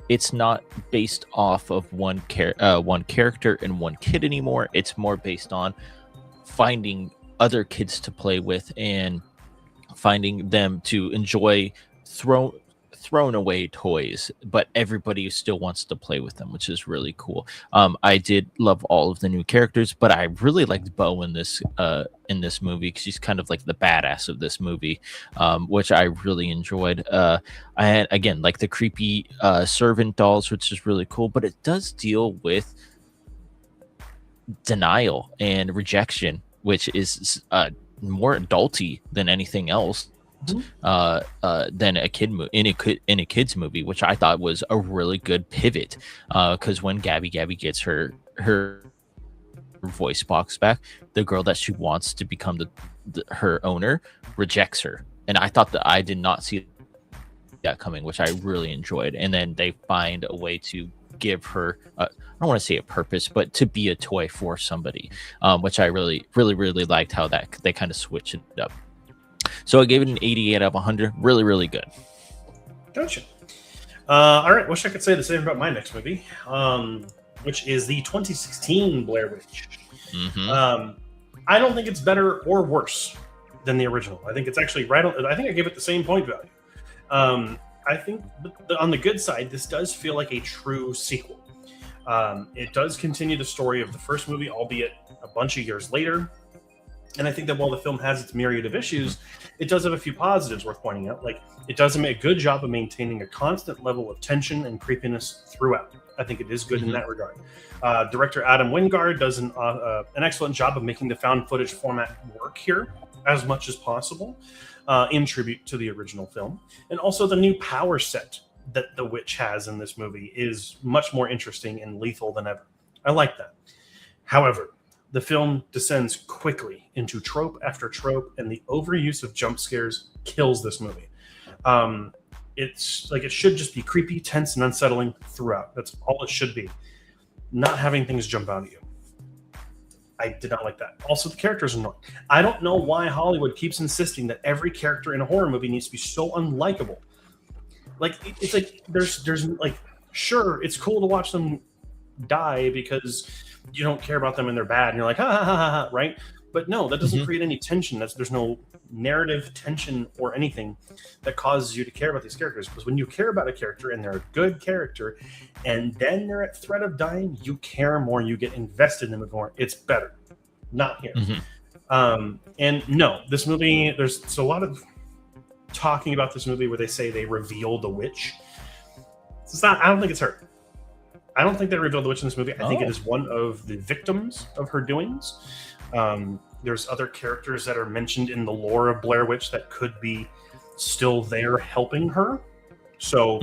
it's not based off of one character and one kid anymore. It's more based on finding other kids to play with and finding them to enjoy thrown away toys, but everybody still wants to play with them, which is really cool. I did love all of the new characters, but I really liked Bo in this movie because she's kind of like the badass of this movie, which I really enjoyed. And again, like the creepy servant dolls, which is really cool, but it does deal with denial and rejection, which is more adulty than anything else. Than a kid in a kid's movie, which I thought was a really good pivot. Because when Gabby gets her voice box back, the girl that she wants to become her owner rejects her, and I thought that I did not see that coming, which I really enjoyed. And then they find a way to give her I don't want to say a purpose, but to be a toy for somebody, which I really liked how that they kind of switched it up. So I gave it an 88 out of 100. Really, really good. Gotcha. All right. Wish I could say the same about my next movie, which is the 2016 Blair Witch. I don't think it's better or worse than the original. I think it's actually right on. I think I gave it the same point value. I think on the good side, this does feel like a true sequel. It does continue the story of the first movie, albeit a bunch of years later. And I think that while the film has its myriad of issues, it does have a few positives worth pointing out. Like, it does a good job of maintaining a constant level of tension and creepiness throughout. I think it is good in that regard. Director Adam Wingard does an excellent job of making the found footage format work here as much as possible, in tribute to the original film. And also the new power set that the witch has in this movie is much more interesting and lethal than ever. I like that. However, the film descends quickly into trope after trope, and the overuse of jump scares kills this movie. It's like it should just be creepy, tense, and unsettling throughout. That's all it should be. Not having things jump out at you. I did not like that. Also, the characters are annoying. I don't know why Hollywood keeps insisting that every character in a horror movie needs to be so unlikable. Like, it's like there's like, sure, it's cool to watch them die because you don't care about them and they're bad and you're like, ha ha ha ha, right? But no, that doesn't create any tension. There's no narrative tension or anything that causes you to care about these characters. Because when you care about a character and they're a good character and then they're at threat of dying, you care more, you get invested in them more. It's better. Not here. And no, this movie, there's a lot of talking about this movie where they say they revealed the witch. It's not, I don't think it's her. I don't think they revealed the witch in this movie. I think it is one of the victims of her doings. There's other characters that are mentioned in the lore of Blair Witch that could be still there helping her. So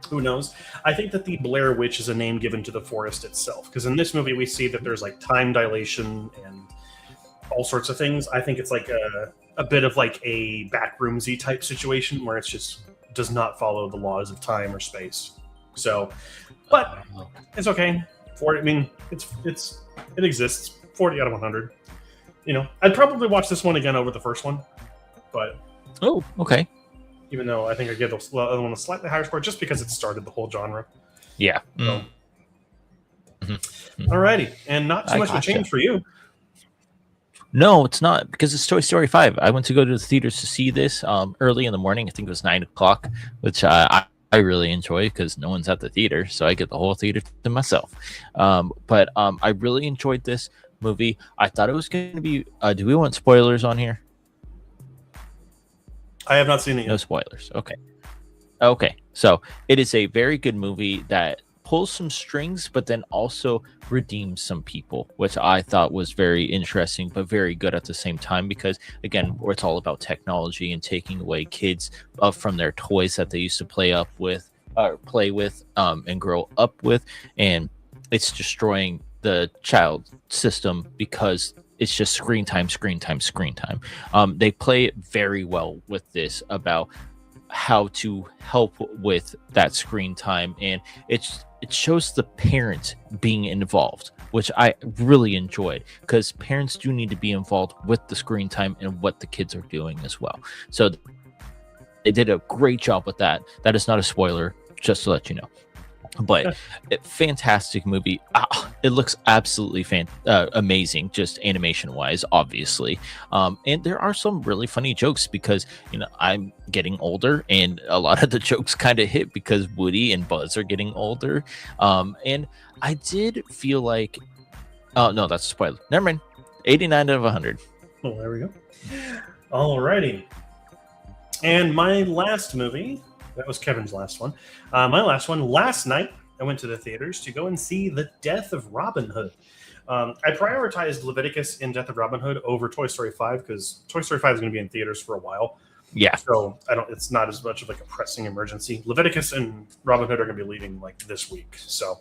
who knows? I think that the Blair Witch is a name given to the forest itself. Because in this movie, we see that there's like time dilation and all sorts of things. I think it's like a bit of like a backroomsy type situation where it's just does not follow the laws of time or space. So, but it's okay. 40. I mean, it exists. 40 out of 100. You know, I'd probably watch this one again over the first one, but Oh, okay. even though I think I give the other one a slightly higher score just because it started the whole genre. Yeah. So, alrighty, and not too much of a change for you. No, it's not, because it's Toy Story 5. I went to go to the theaters to see this early in the morning. I think it was 9 o'clock, which I really enjoy because no one's at the theater, so I get the whole theater to myself. But I really enjoyed this movie. I thought it was going to be... do we want spoilers on here? I have not seen it yet. No spoilers. Okay. So it is a very good movie that pulls some strings, but then also redeems some people, which I thought was very interesting, but very good at the same time, because again, it's all about technology and taking away kids from their toys that they used to play with, and grow up with, and it's destroying the child system because it's just screen time. They play it very well with this about how to help with that screen time, and it shows the parent being involved, which I really enjoyed, because parents do need to be involved with the screen time and what the kids are doing as well. So they did a great job with that. That is not a spoiler, just to let you know. But fantastic movie. It looks absolutely amazing, just animation wise, obviously. And there are some really funny jokes because, you know, I'm getting older and a lot of the jokes kind of hit because Woody and Buzz are getting older. And I did feel like, oh no, that's a spoiler. Never mind. 89 out of 100. Oh, there we go. Alrighty. And my last movie, that was Kevin's last one. My last one, last night, I went to the theaters to go and see The Death of Robin Hood. I prioritized Leviticus and Death of Robin Hood over Toy Story 5 because Toy Story 5 is going to be in theaters for a while. Yeah. So it's not as much of like a pressing emergency. Leviticus and Robin Hood are going to be leaving like this week. So,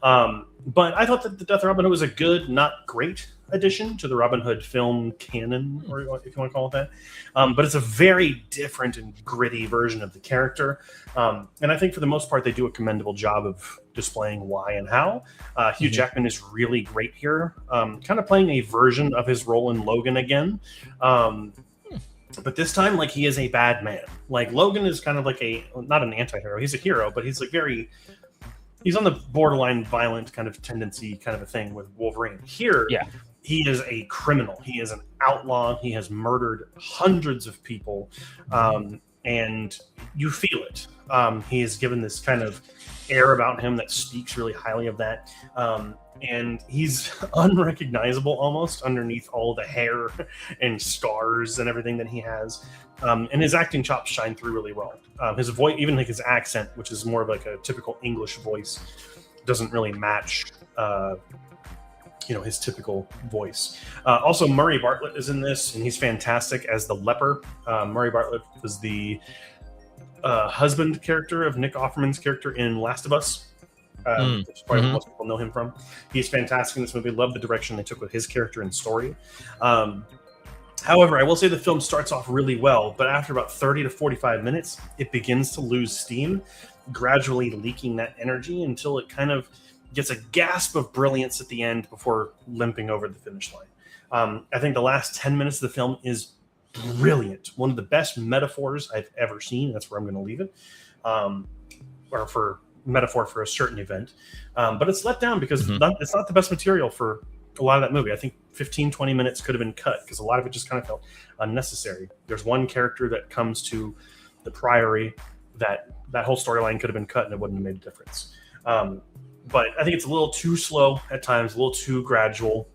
but I thought that The Death of Robin Hood was a good, not great addition to the Robin Hood film canon, or if you want to call it that. But it's a very different and gritty version of the character. And I think for the most part, they do a commendable job of displaying why and how. Hugh Jackman is really great here, kind of playing a version of his role in Logan again. But this time, like, he is a bad man. Like, Logan is kind of like not an anti-hero. He's a hero, but he's like he's on the borderline violent kind of tendency kind of a thing with Wolverine. Here, he is a criminal. He is an outlaw. He has murdered hundreds of people, and you feel it. He is given this kind of air about him that speaks really highly of that. And he's unrecognizable almost underneath all the hair and scars and everything that he has. And his acting chops shine through really well. His voice, even like his accent, which is more of like a typical English voice, doesn't really match his typical voice. Also, Murray Bartlett is in this, and he's fantastic as the leper. Murray Bartlett was the husband character of Nick Offerman's character in Last of Us. Which is probably what most people know him from. He's fantastic in this movie. Love the direction they took with his character and story. However, I will say the film starts off really well, but after about 30 to 45 minutes, it begins to lose steam, gradually leaking that energy until it kind of gets a gasp of brilliance at the end before limping over the finish line. I think the last 10 minutes of the film is brilliant. One of the best metaphors I've ever seen. That's where I'm going to leave it. Or for metaphor for a certain event. But it's let down because it's not the best material for a lot of that movie. I think 15-20 minutes could have been cut because a lot of it just kind of felt unnecessary. There's one character that comes to the Priory that whole storyline could have been cut and it wouldn't have made a difference. But I think it's a little too slow at times, a little too gradual.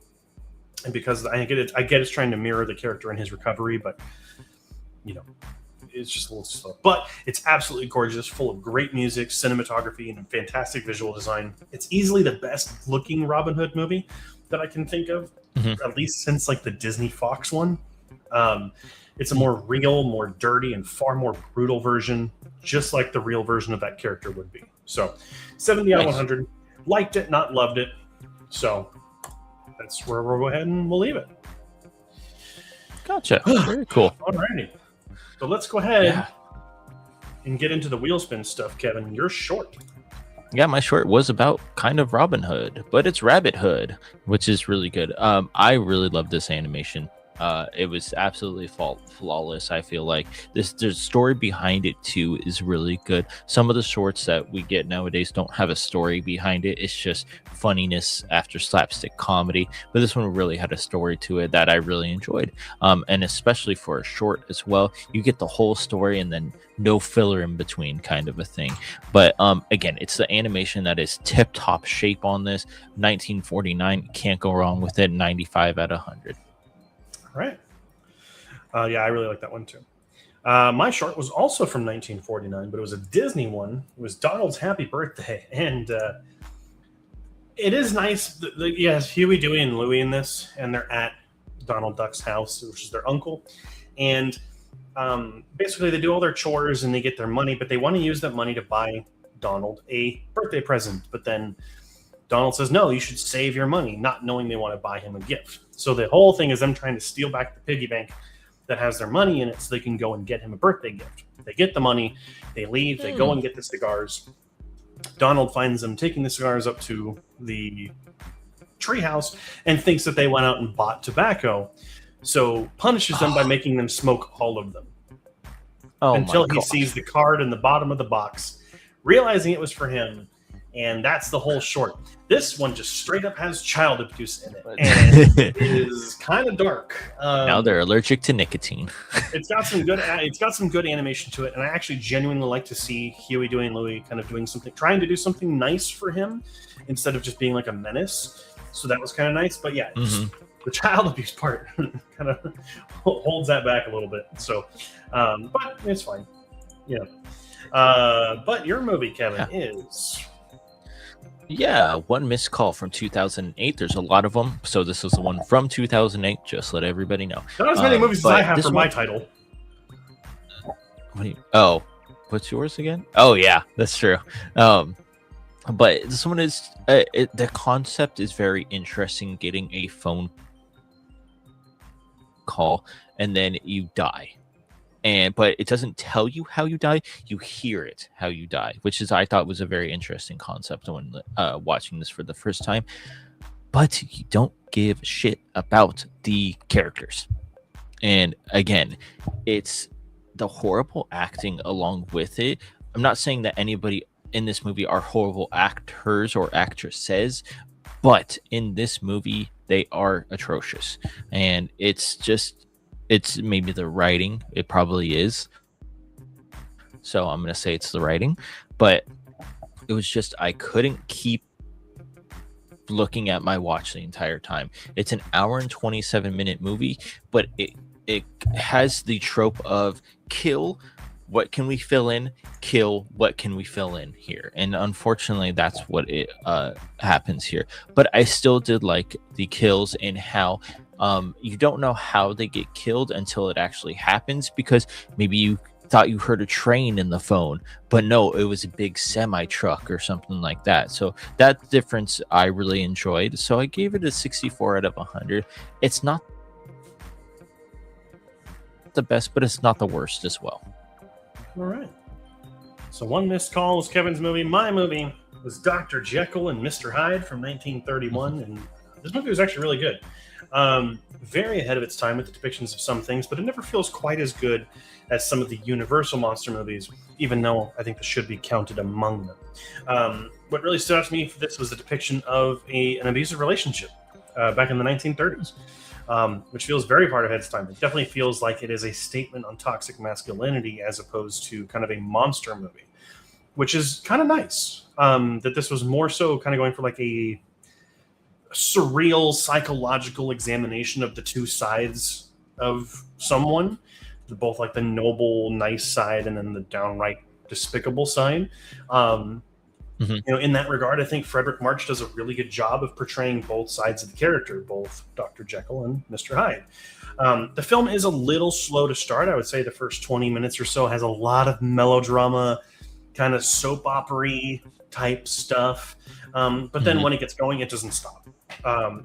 And because I get it's trying to mirror the character in his recovery, but it's just a little slow. But it's absolutely gorgeous, full of great music, cinematography, and fantastic visual design. It's easily the best looking Robin Hood movie that I can think of, at least since like the Disney Fox one. It's a more real, more dirty, and far more brutal version, just like the real version of that character would be. So 70 out of 100. Liked it, not loved it. So that's where we'll go ahead and we'll leave it. Gotcha. Very cool. Alrighty. So let's go ahead and get into the wheel spin stuff, Kevin. You're short. Yeah, my short was about kind of Robin Hood, but it's Rabbit Hood, which is really good. I really love this animation. It was absolutely flawless. I feel like the story behind it too is really good. Some of the shorts that we get nowadays don't have a story behind it. It's just funniness after slapstick comedy. But this one really had a story to it that I really enjoyed. And especially for a short as well, you get the whole story and then no filler in between, kind of a thing. But again, it's the animation that is tip top shape on this. 1949, can't go wrong with it. 95 out of 100. All right. Yeah, I really like that one too. My short was also from 1949, but it was a Disney one. It was Donald's Happy Birthday, and it is nice. Yes, Huey, Dewey, and Louie in this, and they're at Donald Duck's house, which is their uncle, and basically they do all their chores and they get their money, but they want to use that money to buy Donald a birthday present. But then Donald says, no, you should save your money, not knowing they want to buy him a gift. So the whole thing is them trying to steal back the piggy bank that has their money in it so they can go and get him a birthday gift. They get the money, they leave, they go and get the cigars. Donald finds them taking the cigars up to the treehouse and thinks that they went out and bought tobacco. So punishes them by making them smoke all of them. Until he sees the card in the bottom of the box, realizing it was for him. And that's the whole short. This one just straight up has child abuse in it, and it is kind of dark. Now they're allergic to nicotine. It's got some good animation to it, and I actually genuinely like to see Huey, Dewey, and Louie kind of doing something, trying to do something nice for him instead of just being like a menace. So that was kind of nice. But yeah, the child abuse part kind of holds that back a little bit. So, but it's fine. Yeah. But your movie, Kevin, is. Yeah, One Missed Call from 2008. There's a lot of them, so this is the one from 2008. Just let everybody know. Not as many movies as I have for my title. What's yours again? Oh yeah, that's true. But this one is the concept is very interesting. Getting a phone call and then you die. But it doesn't tell you how you die. You hear it how you die, which is I thought was a very interesting concept when watching this for the first time. But you don't give a shit about the characters. And again, it's the horrible acting along with it. I'm not saying that anybody in this movie are horrible actors or actresses, but in this movie they are atrocious, and it's maybe the writing. It probably is. So I'm going to say it's the writing. But it was just, I couldn't keep looking at my watch the entire time. It's an hour and 27-minute movie, but it has the trope of kill, what can we fill in? Kill, what can we fill in here? And unfortunately, that's what it happens here. But I still did like the kills and how you don't know how they get killed until it actually happens, because maybe you thought you heard a train in the phone, but no, it was a big semi truck or something like that. So that difference I really enjoyed. So I gave it a 64 out of 100. It's not the best, but it's not the worst as well. All right. So One Missed Call was Kevin's movie. My movie was Dr. Jekyll and Mr. Hyde from 1931, and this movie was actually really good. Very ahead of its time with the depictions of some things, but it never feels quite as good as some of the Universal monster movies, even though I think this should be counted among them. What really stood out to me for this was the depiction of an abusive relationship back in the 1930s, which feels very far ahead of its time. It definitely feels like it is a statement on toxic masculinity as opposed to kind of a monster movie, which is kind of nice. That this was more so kind of going for like a surreal psychological examination of the two sides of someone, both like the noble, nice side and then the downright despicable side. You know, in that regard, I think Frederick March does a really good job of portraying both sides of the character, both Dr. Jekyll and Mr. Hyde. The film is a little slow to start. I would say the first 20 minutes or so has a lot of melodrama, kind of soap opera-y type stuff. But then when it gets going, it doesn't stop.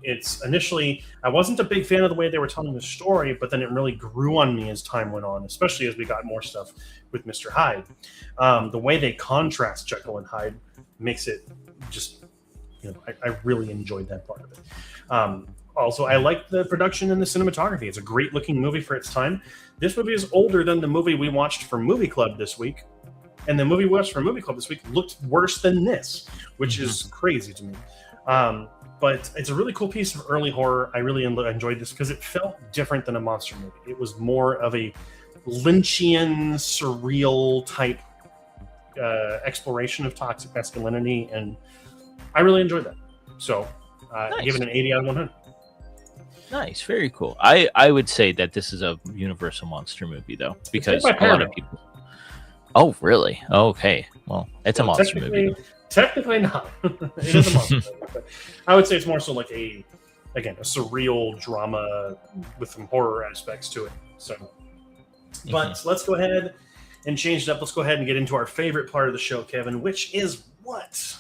It's initially, I wasn't a big fan of the way they were telling the story, but then it really grew on me as time went on, especially as we got more stuff with Mr. Hyde. The way they contrast Jekyll and Hyde makes it just, I really enjoyed that part of it. Also, I like the production and the cinematography. It's a great looking movie for its time. This movie is older than the movie we watched for Movie Club this week. And the movie we watched for Movie Club this week looked worse than this, which is crazy to me. But it's a really cool piece of early horror. I really enjoyed this because it felt different than a monster movie. It was more of a Lynchian, surreal type exploration of toxic masculinity, and I really enjoyed that. So I give it an 80 out of 100. Nice, very cool. I would say that this is a Universal monster movie, though, because a lot of people. Oh, really? Okay. Well, it's a monster movie. Technically not. It is a monster movie. But I would say it's more so like a surreal drama with some horror aspects to it. So, but let's go ahead and change it up. Let's go ahead and get into our favorite part of the show, Kevin, which is what?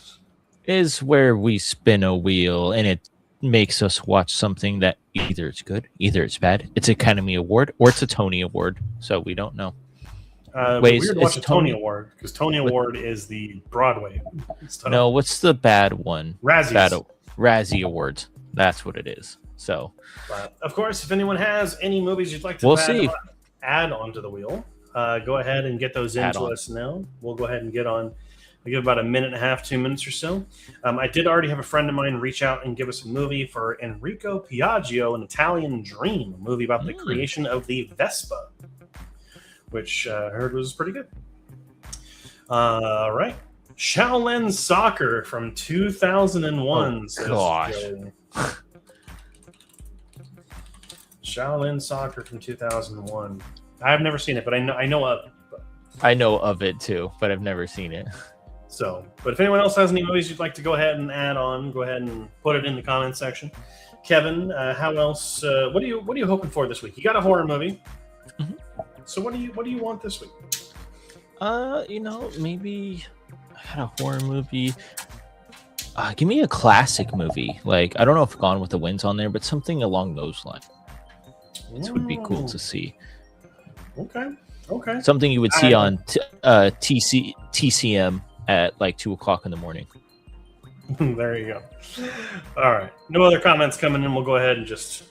Is where we spin a wheel and it makes us watch something that either it's good, either it's bad. It's Academy Award or it's a Tony Award. So we don't know. Wait, weird to watch a Tony Award because Tony Award is the Broadway stuff. No, what's the bad one? Razzie Awards. That's what it is. So, of course, if anyone has any movies you'd like to add onto the wheel, go ahead and get those into us now. We'll go ahead and get on. We give about a minute and a half, 2 minutes or so. I did already have a friend of mine reach out and give us a movie for Enrico Piaggio, An Italian Dream, a movie about the creation of the Vespa, which I heard was pretty good. All right. Shaolin Soccer from 2001. Oh, gosh. Shaolin Soccer from 2001. I've never seen it, but I know of it. I know of it too, but I've never seen it. So, but if anyone else has any movies you'd like to go ahead and add on, go ahead and put it in the comments section. Kevin, how else? What are you hoping for this week? You got a horror movie. Mm-hmm. So what do you want this week? Maybe I had a horror movie. Give me a classic movie. Like, I don't know if Gone with the Wind's on there, but something along those lines. This would be cool to see. Okay. Something you would see on TCM at like 2:00 in the morning. There you go. All right. No other comments coming in. We'll go ahead and just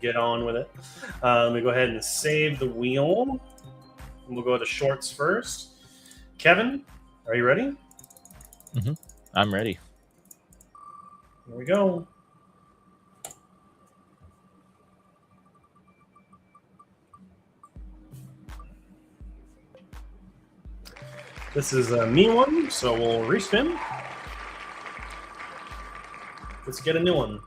get on with it. Let me go ahead and save the wheel. We'll go to shorts first. Kevin, are you ready? Mm-hmm. I'm ready. Here we go. This is a me one, so we'll respin. Let's get a new one.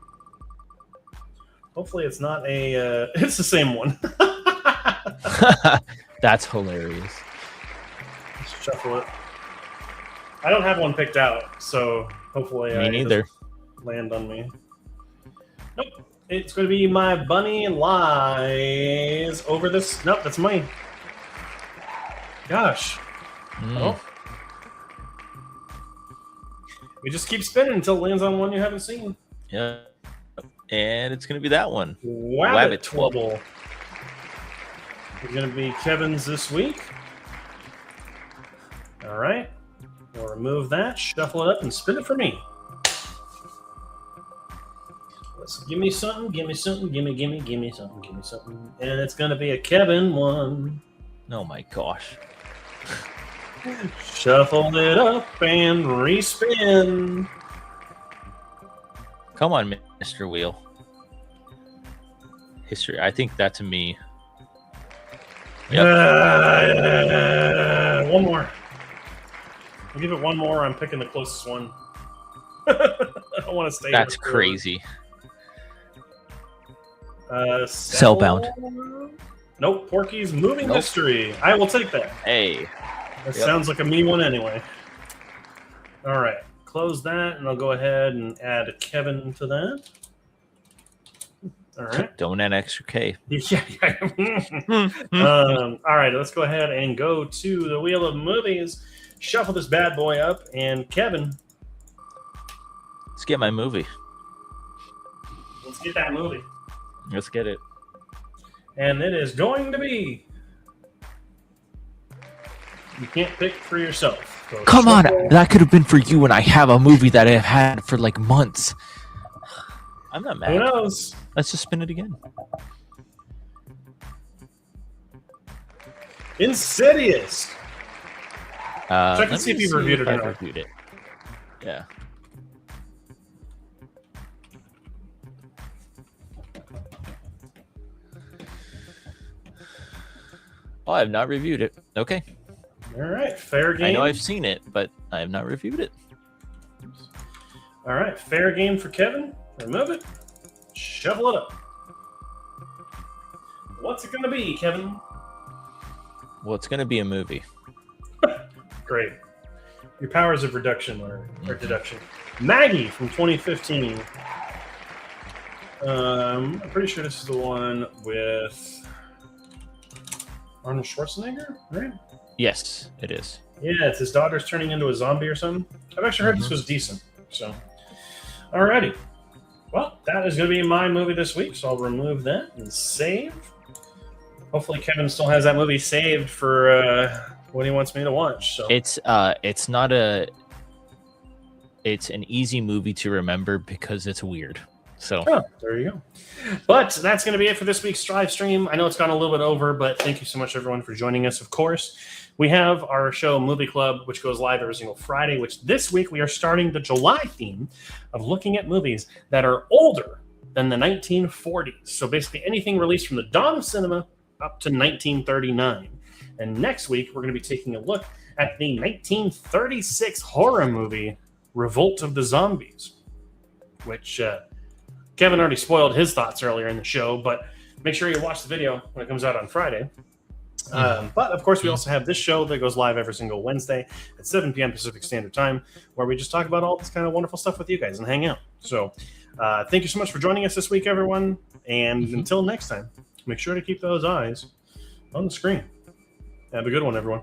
Hopefully it's not a... it's the same one. That's hilarious. Let's shuffle it. I don't have one picked out, so hopefully me neither. Land on me. Nope. It's going to be my bunny lies over this. Nope, that's mine. Gosh. Oh. We just keep spinning until it lands on one you haven't seen. Yeah. And it's going to be that one. Wabbit Twubble. It's going to be Kevin's this week. All right. We'll remove that, shuffle it up, and spin it for me. Let's give me something, give me something, give me something, give me something. And it's going to be a Kevin one. Oh my gosh. Shuffle it up and respin. Come on, Mr. Wheel. History. I think that's a me. Yep. One more. I'll give it one more. I'm picking the closest one. I don't want to stay. That's crazy. Cellbound. Nope. Porky's Moving Mystery. I will take that. Hey. That sounds like a me one anyway. All right. Close that, and I'll go ahead and add a Kevin to that. All right. Don't add extra K. Yeah. All right. Let's go ahead and go to the Wheel of Movies. Shuffle this bad boy up, and Kevin. Let's get my movie. Let's get that movie. Let's get it. And it is going to be... You can't pick for yourself. Go Come on, Shuffle. that could have been for you, and I have a movie that I've had for like months. I'm not Who mad. knows? Let's just spin it again. Insidious. Check and Let see if me you've reviewed it or I've not. reviewed it. Yeah. Oh, I have not reviewed it. Okay. All right, fair game. I know I've seen it, but I have not reviewed it. All right, fair game for Kevin. Remove it. Shovel it up. What's it going to be, Kevin? Well, it's going to be a movie. Great. Your powers of reduction or deduction. Maggie from 2015. I'm pretty sure this is the one with Arnold Schwarzenegger, right? Yes, it is. Yeah, it's his daughter's turning into a zombie or something. I've actually heard this was decent. So, alrighty. Well, that is going to be my movie this week, so I'll remove that and save. Hopefully, Kevin still has that movie saved for what he wants me to watch. So It's an easy movie to remember because it's weird. So there you go. But that's going to be it for this week's live stream. I know it's gone a little bit over, but thank you so much, everyone, for joining us. Of course, we have our show Movie Club, which goes live every single Friday, which this week we are starting the July theme of looking at movies that are older than the 1940s. So basically anything released from the dawn of cinema up to 1939. And next week, we're going to be taking a look at the 1936 horror movie, Revolt of the Zombies, which Kevin already spoiled his thoughts earlier in the show, but make sure you watch the video when it comes out on Friday. But, of course, we also have this show that goes live every single Wednesday at 7 p.m. Pacific Standard Time, where we just talk about all this kind of wonderful stuff with you guys and hang out. So thank you so much for joining us this week, everyone. And until next time, make sure to keep those eyes on the screen. Have a good one, everyone.